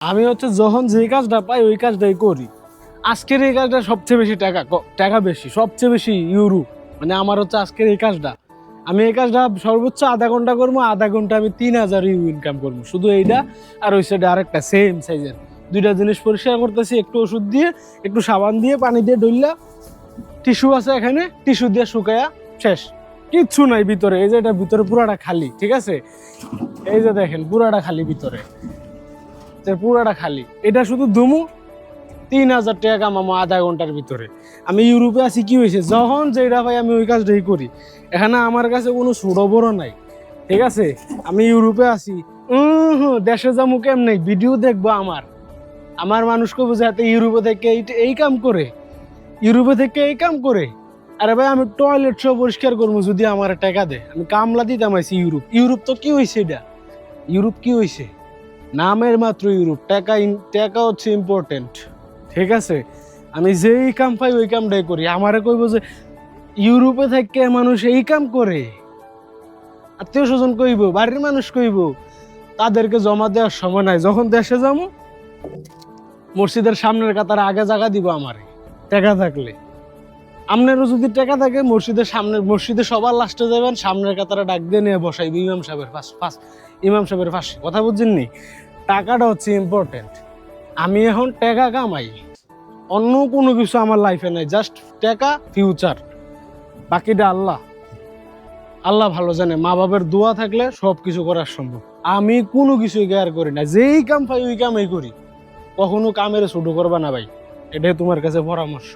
আমি হচ্ছে যখন যে কাজটা পাই ওই কাজটাই করি। আজকের এই কাজটা সবচেয়ে বেশি টাকা বেশি, সবচেয়ে বেশি ইউরো। মানে আমার হচ্ছে আজকের এই কাজটা, আমি এই কাজটা সর্বোচ্চ আধা ঘন্টা করবো, আধা ঘন্টা আমি 3000 ইউরো ইনকাম করবো। শুধু এইটা আর ওই সাইডে আরেকটা সেম সাইজের দুইটা জিনিস পরিষ্কার করতেছি, একটু ওষুধ দিয়ে, একটু সাবান দিয়ে, পানি দিয়ে ডইলা, টিস্যু আছে এখানে, টিস্যু দিয়ে শুকায়া শেষ। কিচ্ছু নাই ভিতরে, এই যে এটা ভিতরে পুরাটা খালি, ঠিক আছে? এই যে দেখেন পুরাটা খালি ভিতরে, পুরাটা খালি। এটা শুধু ধুমু 3000 টাকা কামামো আধা ঘন্টার ভিতরে। আমি ইউরোপে আছি, কি হয়েছে? যখন যেটা ভাই আমি ওই কাজটাই করি। এখানে আমার কাছে কোনো ছোট বড় নাই, ঠিক আছে? আমি ইউরোপে আছি, দেশে যাবো কেমনে? ভিডিও দেখবো আমার আমার মানুষকে বোঝাতে ইউরোপে থেকে এই কাম করে, ইউরোপে থেকে এই কাম করে। আরে ভাই আমি টয়লেট সব পরিষ্কার করবো যদি আমার টাকা দেয়। আমি কামলা দিতাম আইছি ইউরোপ। ইউরোপ তো কি হয়েছে? এটা ইউরোপ কি হয়েছে? নামের মাত্র ইউরোপ। টাকা হচ্ছে ইম্পর্টেন্ট, ঠিক আছে? আমি যেই কাম পাই ওই কামটাই করি। আমারে কইব যে ইউরোপে থেকে মানুষ এই কাম করে, আত্মীয় স্বজন কইব, বাড়ির মানুষ কইব, তাদেরকে জমা দেওয়ার সময় নাই। যখন দেশে যাবো মসজিদের সামনের কাতারে আগে জায়গা দিব আমারে, টাকা থাকলে। আপনারও যদি টাকা থাকে মসজিদের সামনে, মসজিদে সবার লাস্টে যাবেন, সামনের কাতারে ডাক দিয়ে নিয়ে বসাইবে ইমাম সাহেবের ইমাম সাহেবের পাশে। কথা বুঝছেননি? টাকাটা হচ্ছে ইম্পর্টেন্ট। আমি এখন টাকা কামাই, অন্য কোনো কিছু আমার লাইফে নাই, জাস্ট টাকা, ফিউচার। বাকিটা আল্লাহ আল্লাহ ভালো জানে। মা বাবার দোয়া থাকলে সব কিছু করা সম্ভব। আমি কোনো কিছুই কেয়ার করি না, যেই কাম পাই ওই কামই করি। কখনো কামের ছোট করবা না ভাই, এটাই তোমার কাছে পরামর্শ।